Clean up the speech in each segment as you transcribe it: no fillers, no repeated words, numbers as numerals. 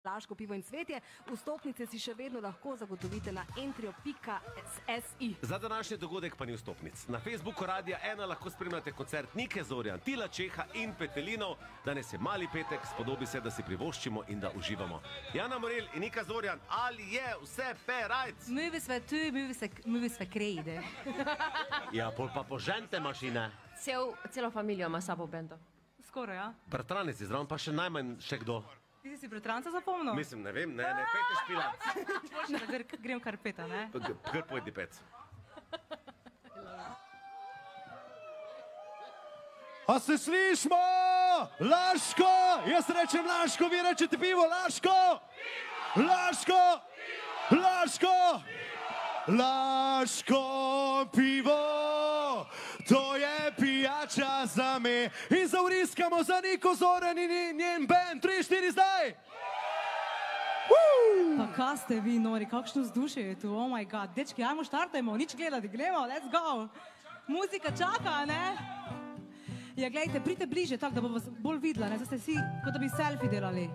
Laško pivo in cvetje. Vstopnice si še vedno lahko zagotovite na entrio.si. Za današnji dogodek pa ni vstopnic. Na Facebooku Radia 1 lahko spremljate koncert Nike Zorjan, Tila Čeha in Petelinov. Danes je mali petek, spodobi se, da si privoščimo in da uživamo. Jana Morel in Nika Zorjan, ali je vse perajc? Mövi sve tu, mövi sve krejde. Ja, pol pa požente mašine. Celo familijo ima sabo bendo. Skoraj, ja. Bratranec je zraven, pa še najmanj še kdo. Ti si bratranca zapomnil? Mislim, ne vem, ne pejte špilat. Grem kar peta, ne? Kar pojdi pec. A se slišmo? Laško! Jaz rečem Laško, vi rečete pivo, Laško! Laško! Laško! Laško pivo! To je pijača za me. In zavriskamo za Niko Zorjan in njen band. 3, 4, zdaj! Pa kaj ste vi nori, kakšno vzdušje je tu, oh my god. Dečki, ajmo štartajmo, nič gledati, gremo, let's go. Muzika čaka, ne? Ja, gledajte, pridite bliže, tako da bo vas bolj videla, ne? Zdaj ste si, kot da bi selfie delali.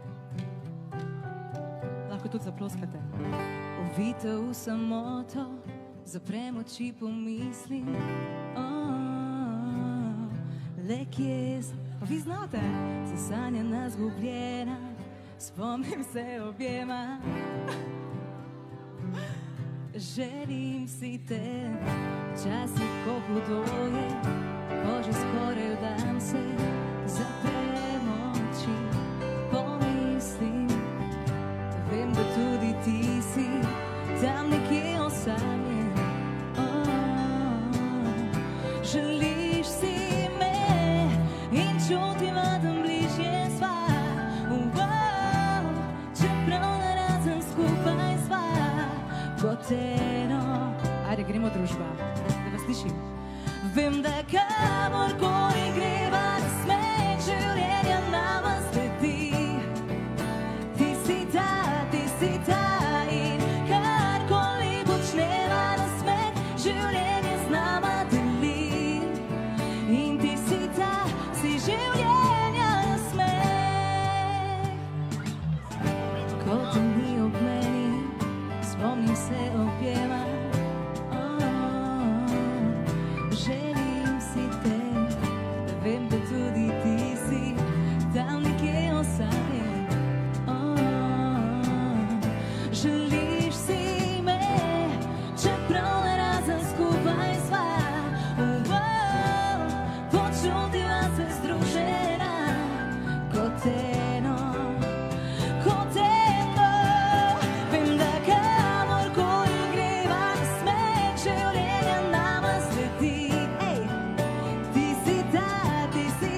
Lahko tudi zaploskate. Ovite v samoto, zaprem oči, pomislim. Le kje vi znate, zasanjena, zgubljena, spomnim se objema. Želim si te, včasih ko hudo je, ko že skoraj vdam se, zaprem oči, pomislim. Vem, da tudi ti si tam nekje osamljen. Želiš si čutim, da bližje sva, čeprav narazen skupaj sva, kot eno. Ajde, gremo družba, da vas slišim. Vem, da kamorkoli greva, smet življenja nama sledi. Ti si ta in karkoli počneva, na smet življenje z nama deli. In ti si ta, si življenja nasmeh. Ko te ni ob meni, spomnim se objema. Želim si te, da vem, da tudi ti si tam nekje osamljen. Želiš si me, čeprav narazen skupaj sva. Počutiva se združena, kot eno, kot eno. Vem, da kamorkoli greva, smet življenja nama sledi. Ti si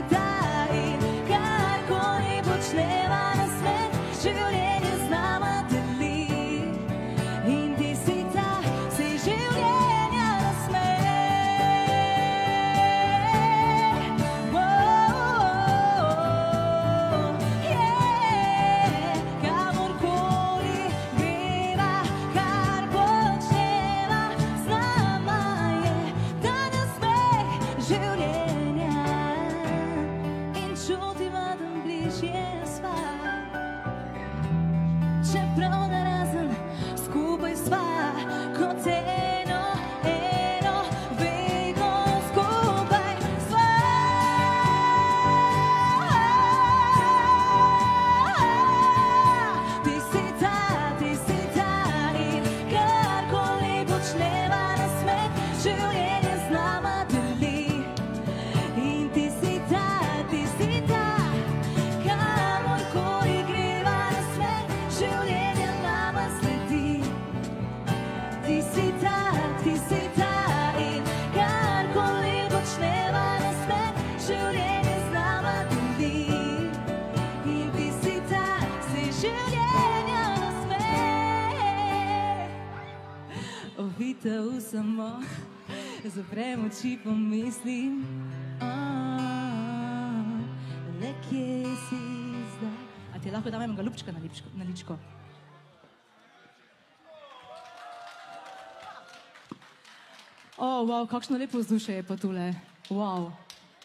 ta in karkoli počneva, na smet življenje z nama deli. In ti si ta, si življenja nasmeh. Čeprav narazen skupaj sva, kot eno, vedno skupaj sva. Ti si ta in karkoli počneva, na smet življenje z nama deli. In ti si ta, kamorkoli greva, na smet življenje nama sledi. Ti si ta in karkoli počneva, na smet življenje z nama deli. In ti si ta, si življenja nasmeh. Ovita v samo, zaprem oči, pomislim. Le kje si zdaj? A ti lahko dam enega ljubčka na ličko? Wow, kakšno lepo vzdušje je pa tule. Wow.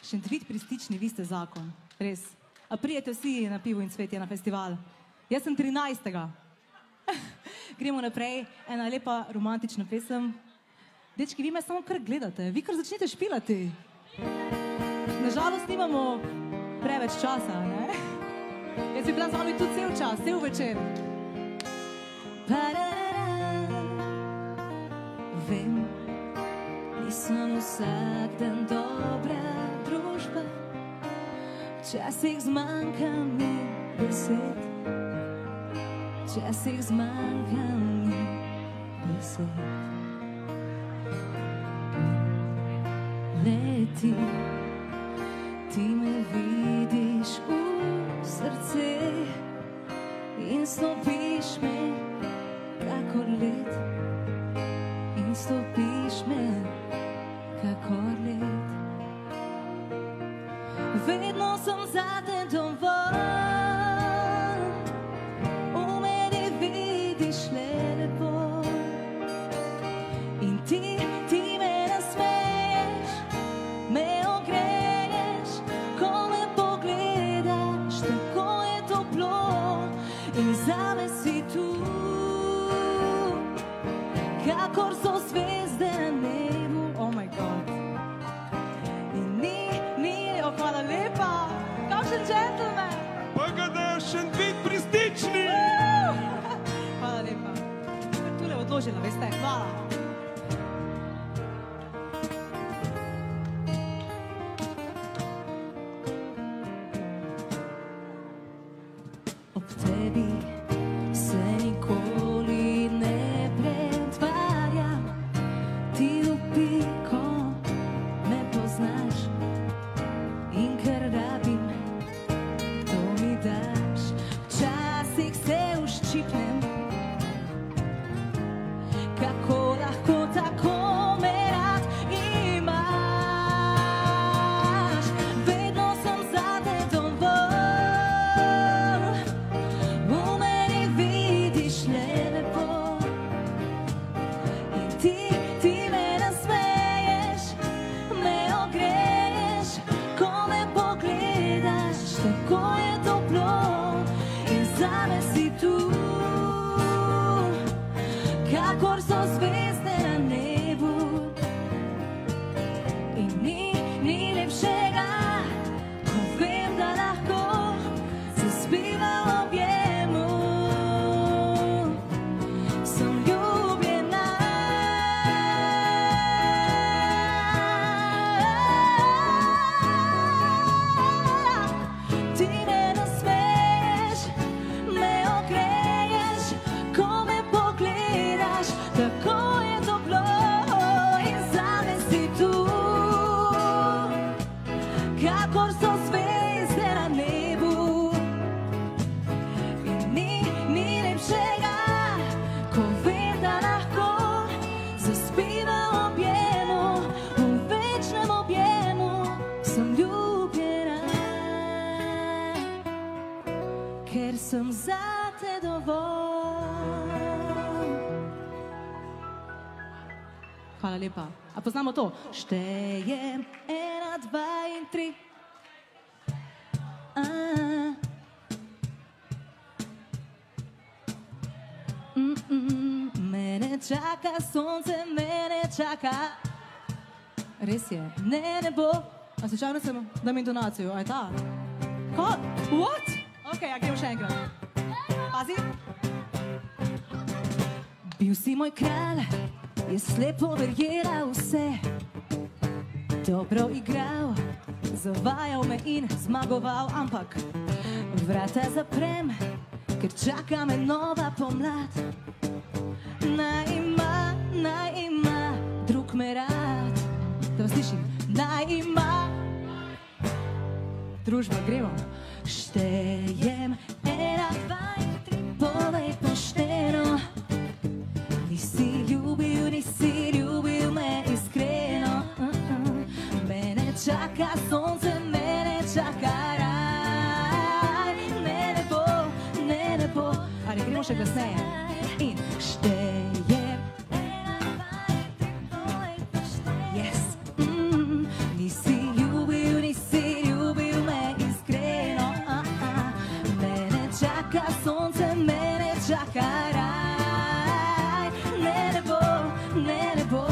Šentvid pri Stični, vi ste zakon. Res. A prijete vsi na pivo in cvetje na festival? Jaz sem 13. Gremo naprej, ena lepa romantična pesem. Dečki, vi me samo kar gledate, vi kar začnete špilati. Nažalost nimamo preveč časa, ne? Jaz bi bila z vami tudi cel čas, cel večer. Vem, nisem vsak dan dobra družba, včasih zmanjka mi besed, včasih zmanjka mi besed. Leti, ti me vidiš v srce in stopiš me kakor led, in stopiš me kakor led. Vedno sem zate dovolj, v meni vidiš le lepo in ti me nasmeješ, me ogreješ, ko me pogledaš, tako je toplo in zame si tu, kakor so zvezde na nebu. Oh my God. In hvala lepa, kakšen gentleman. Pa ga dajo še dvig pristični. Hvala lepa. Kar tule odložila, veste, hvala. Ob tebi se nikoli ne pretvarjam, ti v piko me poznaš in ker rabim, to mi daš. Včasih se uščipnem, kako lahko tako me rad imaš. Vedno sem zate dovolj, v meni vidiš le lepo in ti me nasmeješ, me ogreješ, ko me pogledaš, tako je toplo in zame si tu, kakor so zvezde na nebu. In ni lepšega, ko vem, da lahko zaspiva v objemu. Sem ljubljena. Ti me nasmeješ, me ogreješ, ko me pogledaš, tako je toplo in zame si tu, kakor so zvezde na nebu. In ni lepšega, ko vem, da lahko zaspiva v objemu, v večnem objemu. Sem ljubljena, ker sem zate dovolj. Hvala lepa. A poznamo to? Štejem 1, 2 in 3. Mene čaka sonce, mene čaka. Res je, ne bo. A slučajno sem, dam intonacijo, a je ta? Ko? What? Ok, a gremo še enkrat. Pazi. Bil si moj kralj, je slepo verjela vse, dobro igral, zavajal me in zmagoval, ampak vrata zaprem, ker čaka me nova pomlad. Naj ima drug me rad, da vas slišim. Naj ima družba, gremo. Štejem 1, 2 in 3, povej pošteno. Nisi ljubil me iskreno. Mene čaka sonce, mene čaka raj. Ne bo. Ali gremo še glasneje? In štejem 1, 2 in 3, povej pošteno. Yes. Nisi ljubil me iskreno. Mene čaka sonce, čaka raj. Ne bo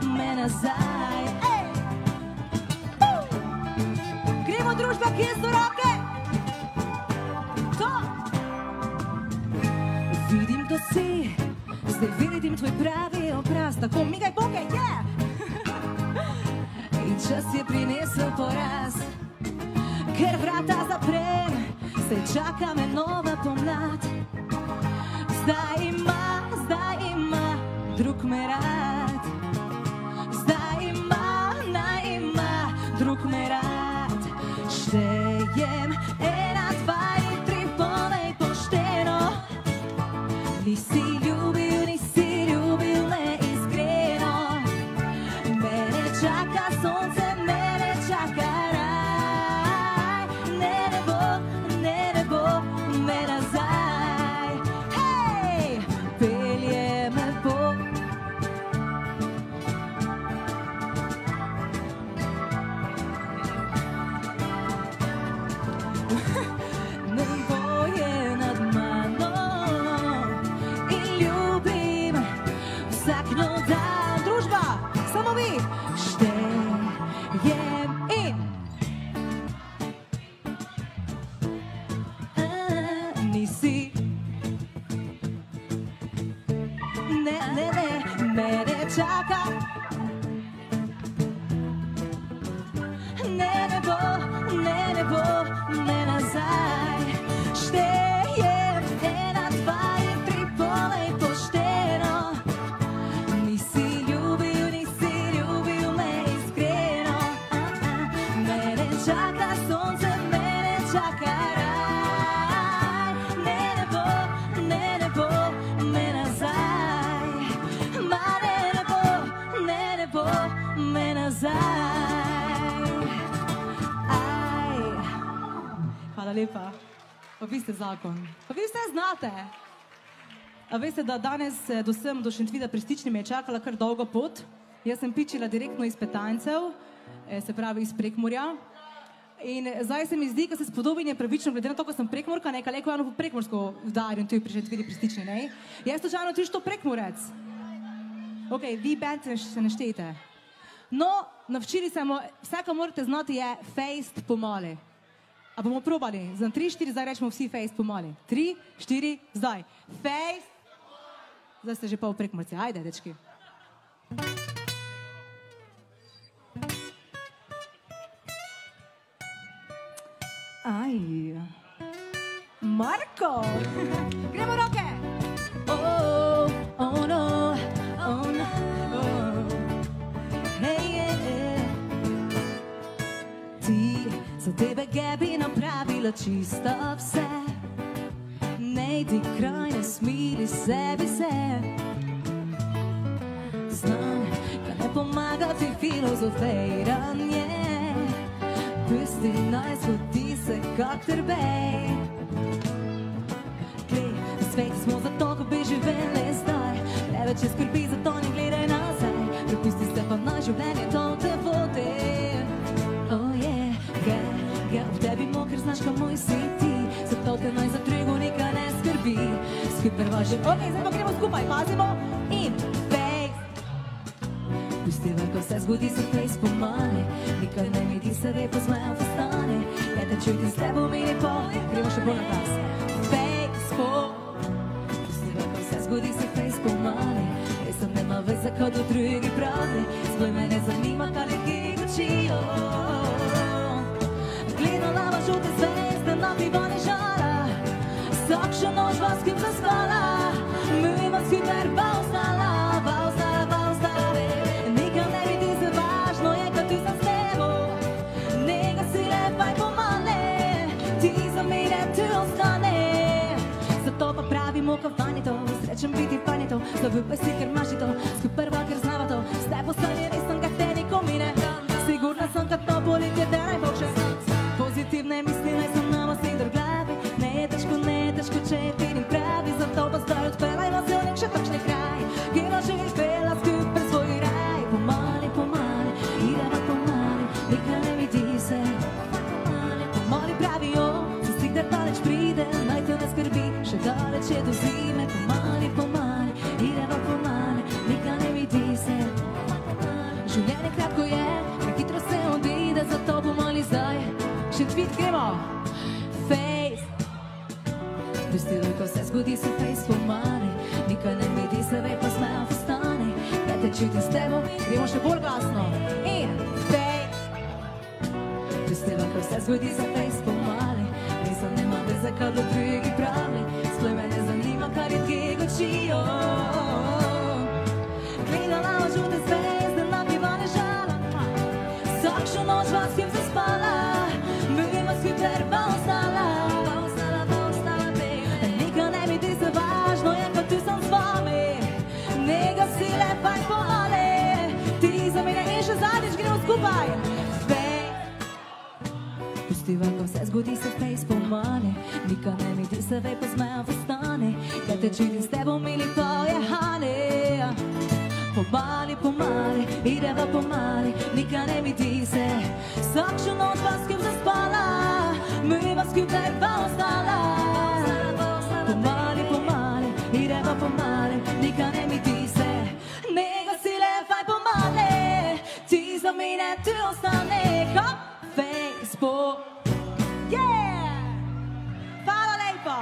me nazaj. Gremo družba, kje so roke? To! Vidim, kdo si, zdaj vidim tvoj pravi obraz, tako migaj bokaj, In čas je prinesel poraz, ker vrata zaprem, se čaka me nova pomlad. Zdaj ima drug me rad. Zdaj ima drug me rad. Štejem 1, 2 in 3, povej pošteno. Nisi ljubil me iskreno. Mene čaka sonce, mene čaka raj. Ne bo me nazaj. Hej, pelje me Bog. Nebo je nad mano in ljubim vsak nov dan. Družba, samo vi, štejem in nisi. Ne, mene čaka. Ne bo me nazaj. Štejem 1, 2 in 3, povej pošteno. Nisi ljubil me iskreno. Mene čaka sonce, mene čaka raj. Ne bo me nazaj. Ma ne bo me nazaj. Hvala lepa. Pa vi ste zakon. Pa vi vse znate. A veste, da danes do Šentvida pri Stični me je čakala kar dolgo pot. Jaz sem pičila direktno iz Petancev, se pravi iz Prekmurja. In zdaj se mi zdi, ko se spodobinje pravično, glede na to, ko sem Prekmurka, nekaj leko javno po Prekmursko udarjam, tu je pri Šentvidi pri Stični, ne? Jaz slučajno tudi što Prekmurec. Ok, vi band se ne štejte. No, navčili samo, vsaka morate znati je fejst pomali. A bomo probali? Za 3, 4, zdaj rečemo vsi fejst pomali. 3, 4, zdaj. Fejst. Zdaj ste že pa v Prekmurci. Ajde, dečki. Aj. Marko. Gremo roke. Oh, oh no, oh no, oh. Hey, ti, za tebe bi napravila čisto vse. Ne idi kraj, ne smiri sebi se. Znam, da ne pomaga ti filozofiranje. Pusti naj zgodi se kak trbej. Glej, na svetu smo zato, ko bi živeli zdaj. Preveč je skrbi, zato ne gledaj nazaj. Prepusti se pa na življenje, to te vodi. Oh yeah, ga v tebi moker znaš, kamoj si ti. Zato te naj za drugo nikaj ne skrbi. Skupaj važe, ok, zdaj pa gremo skupaj, pazimo. In fejst. Pusti vrko, vse zgodi se fejst pomali. Nikaj ne mi di se lepo zmajem postane. Ne te čutim s tebo mini pol. Gremo še bolj na glas. Fejst pusti vrko, vse zgodi se fejst pomali. Res sem nema veze, kot v drugi pravi. Zgoj me ne zanima, kaj ki učijo. Gledala va žute zvezde na pivone žala. Vsak še noč vas kim zaspala. My vas hiter pa ostala. Nikam ne vidi se važno je, kad ti sam s tebo. Nega si lepa i pomale. Ti za mene tu ostane. Zato pa pravimo kafanje to. Srećem biti fanje to. Zavupaj si ker maši to. Skupaj prva ker znava to. S tebo stanje nisam kad te nikom mine. Sigurna sam kad to boli te da najboljše. Pozitivne misli naj sam nama si do glavi. Ne je teško, če je vidim pravi. Zato pa zdaj odpelajmo se v nek še takšni kraj. Kjera živiš pela skupaj svoj raj. Pomali, idemo pomali. Nikaj ne vidi se. Pomali pravijo, za stik da daleč pride. Naj te ne skrbi, še daleč še do zime, pomali, pomali, idemo pomali, nikaj ne vidi se. Življenje kratko je, prehitro se odide, zato pomali zdaj. Še tweet gremo, face. Vestilo, ko se zgodi, se face pomali, nikaj ne vidi se, vej pa smejo postane. Kaj te čuti s tebo, gremo še bolj glasno. In face. Vestilo, ko se zgodi, se face pomali, nisem nema veze, kaj do drugi pravi. Sploj me ne zanima, kar je tega čijo. Gledala v žute zvezde, napiva ležala. Vsakšno noč vas kjem zaspala, mojim vas kjem terba ostala. Nikaj ne mi ti se važno, je pa tu sem z vami. Nega si lepa in pomale, ti za mene in še zadnjič gremo skupaj. Pustiva, ko vse zgodi, se face pomale, nikaj ne mi ti se vej pa smejo postane. Kaj te čutim s tebo, mili pa je hane. Pomali, pomali, ideva pomali, nikaj ne mi ti se. Vsakšno noč vas kjem zaspala, mi vas kjem terba ostala. Pomali, pomali, ideva pomali, nikaj ne mi ti se. Nega si lepa in pomale, ti za mene tu ostane. Hop, Facebook. Yeah! Hvala lepa!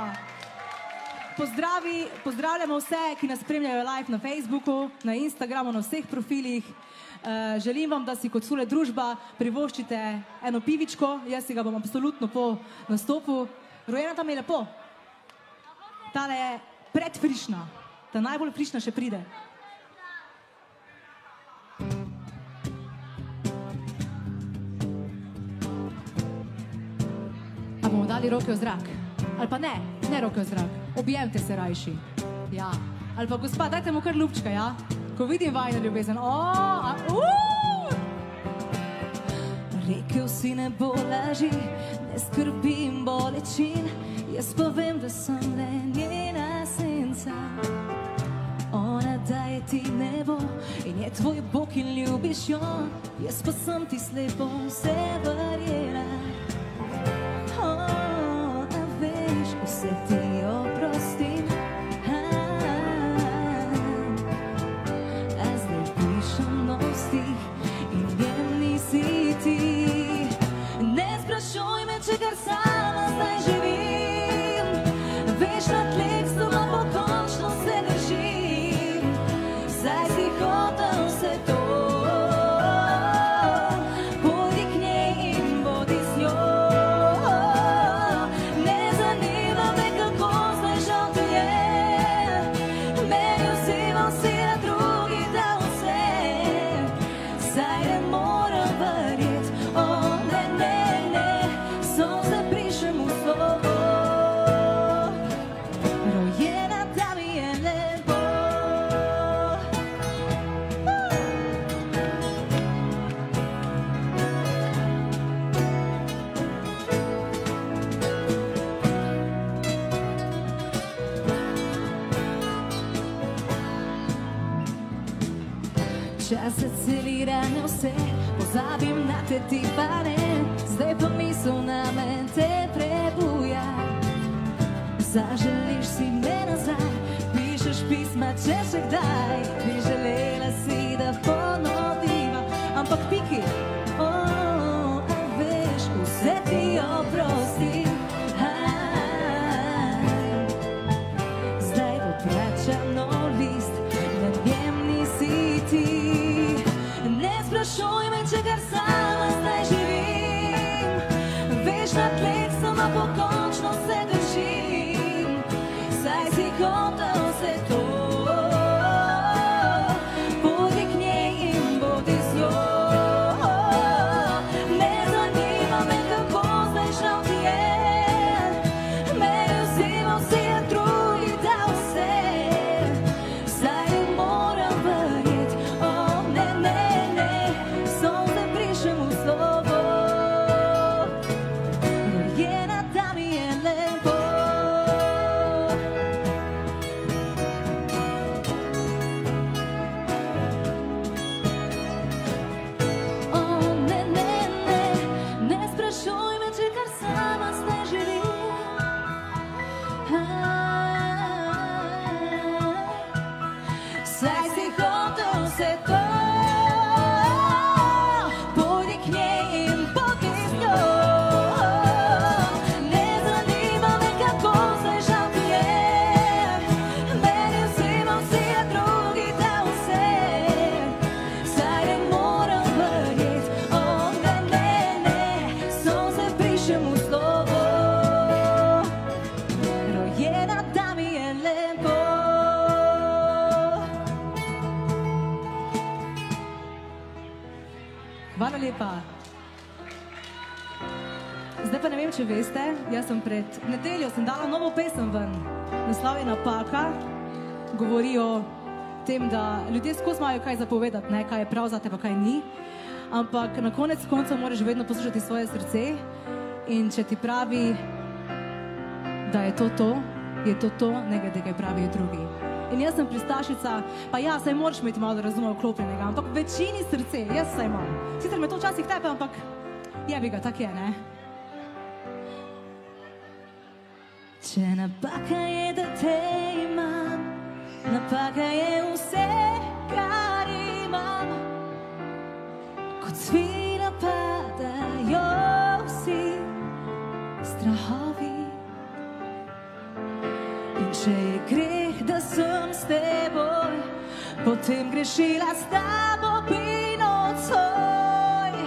Pozdravljamo vse, ki nas spremljajo live na Facebooku, na Instagramu, na vseh profilih. Želim vam, da si kot Sule družba privoščite eno pivičko. Jaz si ga bom absolutno po nastopu. Rojena tam je lepo. Tale je predfrišna. Ta najbolj frišna še pride. A bomo dali roke v zrak? Ali pa ne, ne roke v zrak. Objemte se rajši. Ja. Ali pa gospa, dajte mu kar ljubčka, ja? Ko vidim vajno ljubezen. Rekel si ne bo laži, ne skrbim bolečin, jaz pa vem, da sem le njena senca. Ona daje ti nebo in je tvoj Bog in ljubiš jo, jaz pa sem ti slepo vse verjela. A veš, vse ti oprostim, a zdaj pišem nostih in vem nisi ti. Ne sprašuj me, če kar sama zdaj živim, veš na tleh s toma pokončno se držim, saj si hotel vse to. Pojdi k njej in bodi z njo, ne zanima me, kako zdaj žal ti je, meni vzimal si na drugi dal vse, saj ne moram verjet, ne, ne, ne, sonce brišem v slovo, rojena da mi je lepo. Čas aceliranja vse, pozabim na te ti pa ne, zdaj pa misel namen te prebuja. Zaželiš si me nazaj, pišeš pisma, če še kdaj, bi želela si, da ponoviva, ampak piki, a veš, vse ti oprostim. Zdaj bo vračano list, na njem nisi ti. Ne sprašuj me, če kar sama zdaj živim, veš na tleh sama pokončno se držim, saj si hotel vse to. Pojdi k njej in bodi z njo, ne zanima me, kako zdaj žal ti je, meni vzimal si na drugi dal vse, saj ne moram verjet, ne, ne, ne, sonce brišem v slovo, rojena da mi je lepo. lepa. Zdaj pa ne vem, če veste, jaz sem pred nedeljo dala novo pesem ven. Naslov je Napaka. Govori o tem, da ljudje skozi imajo kaj zapovedati, ne, kaj je prav zate, pa kaj ni. Ampak na konec konca moraš vedno poslušati svoje srce in če ti pravi, da je to, ne glede, kaj pravijo drugi. In jaz sem pristašica, pa ja, saj moraš imeti malo razuma vklopljenega, ampak v večini srce, jaz saj imam. Sicer me to včasih tepe, ampak jebi ga, tak je, ne? Če napaka je, da te imam, napaka je vse, kar imam. Kot svila padajo vsi strahovi. In če je greh, da sem s teboj, potem grešila s tabo bi nocoj.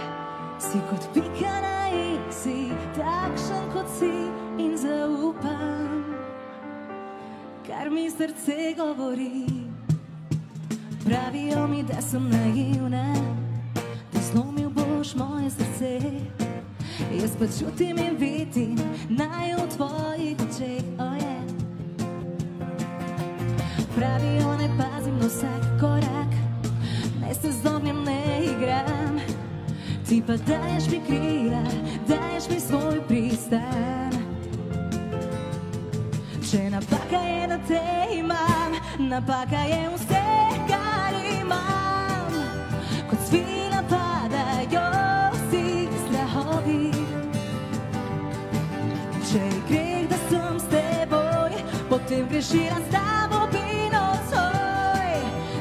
Si kot pika na i, si takšen kot si in zaupam, kar mi srce govori. Pravijo mi, da sem naivna, da zlomil boš moje srce. Jaz pa čutim in vidim naj v tvojih očeh, Pravijo, ne pazim na vsak korak, naj se z ognjem ne igram. Ti pa daješ mi krila, daješ mi svoj pristan. Če napaka je, da te imam, napaka je vse, kar imam. Kot svila padajo vsi strahovi. Če je greh, da sem s teboj, potem grešila s tabo bi nocoj.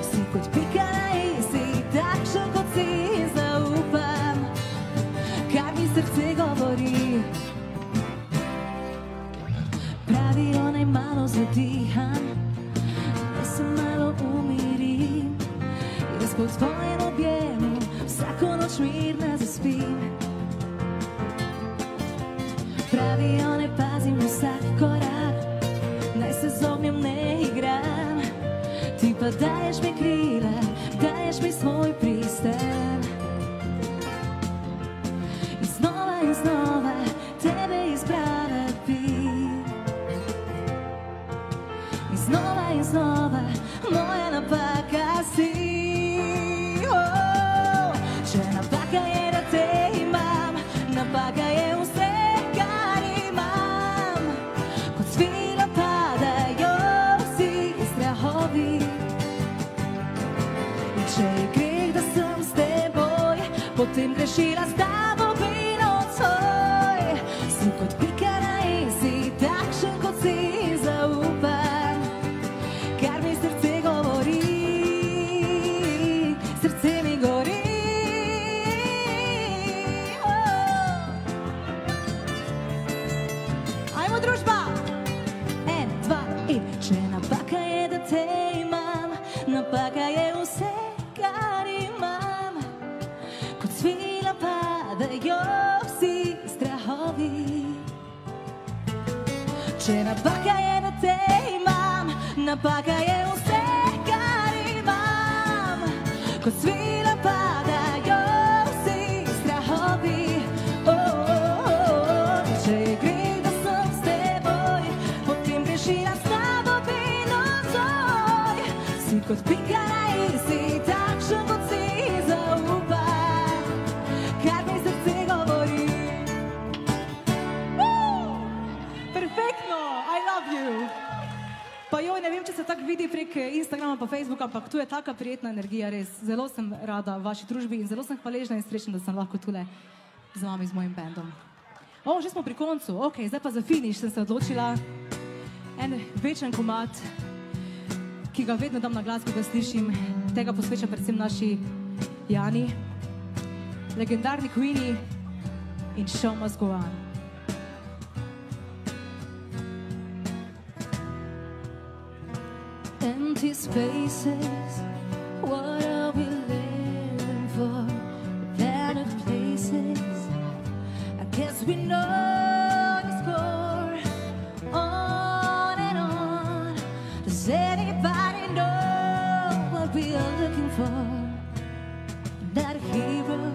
Si kot pika na i, si takšen kot si in zaupam, kar mi srce govori. Pravijo, naj malo zadiham, da se malo umirim. Jaz po tvojem objemu vsako noč mirna zaspim. Pravijo, ne pazim na vsak korak, naj se z ognjem ne igram. Ti pa daješ mi krila, daješ mi svoj pristan. In znova tebe izbrala bi. In znova moja napaka si. Če napaka je, da te imam, napaka je vse, kar imam. Kot svila padajo vsi strahovi. In če je greh, da sem s teboj, potem grešila s tabo bi nocoj. Si kot pika na i, si takšen kot si in zaupam, kar mi srce govori. Srce mi gori. Ajmo družba! 1, 2 in če napaka je, da te imam, napaka je vse, kar imam. Kot svila padajo vsi strahovi. Če napaka je, da te imam, napaka je vse, kar imam. Kot svila padajo vsi strahovi. Če je greh, da sem s teboj, potem grešila s tabo bi nocoj. Si kot pika na i, si takšen kot si in zaupam, kar mi srce govori. Perfektno, I love you. Pa joj, ne vem, če se tako vidi prek Instagrama pa Facebooka, ampak tu je taka prijetna energija, res. Zelo sem rada v vaši družbi in zelo sem hvaležna in srečna, da sem lahko tule z vami, z mojim bandom. Že smo pri koncu, zdaj pa za finiš sem se odločila. En večen komad, ki ga vedno dam na glas, ko ga slišim. Tega posvečam predvsem naši Jani, legendarni Queeni in Show Must Go On. Empty spaces, what are we living for? Abandoned places, I guess we know the score. On and on, does anybody know what we are looking for? Not a hero,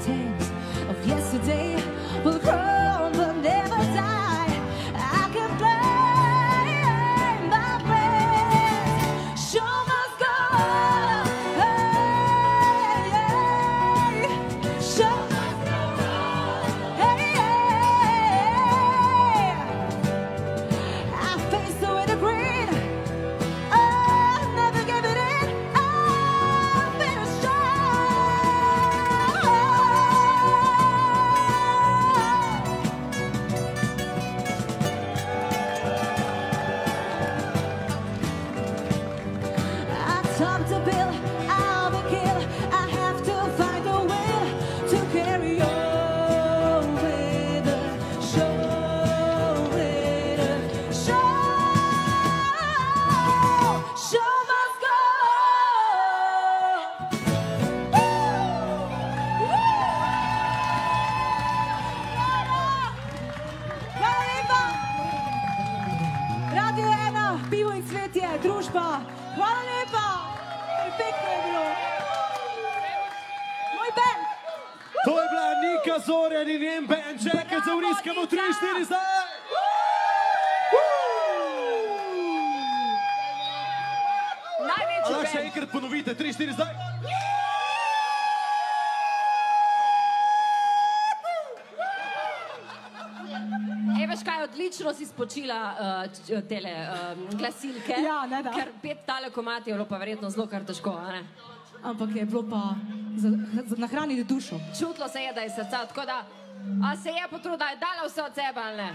things of yesterday will grow but never die. I can blame my friends. Show must go on. Hey, show must go on. Hey, I faced away the greed. Never give it in. I've been I talk to Bill, I'll be killed. I have to find a will to carry on with the show, with the show. Show must go Hvala lepa. Radio 1, pivo in cvetje, družba. Hvala lepa. Perfektno je bilo. Moj band. To je bila Nika Zorjan in njen band. Čakaj, zavriskamo 3-4 zdaj. Največji Lahko še band. enkrat ponovite, 3-4 zdaj. Veš kaj, odlično si spočila tele glasilke. Ja, ne da. Ker 5 tale komati je bilo pa verjetno zelo kar težko, a ne? Ampak je bilo pa za nahraniti dušo. Čutilo se je, da je srca, tako da, a se je potrudila, je dala vse od sebe, ali ne?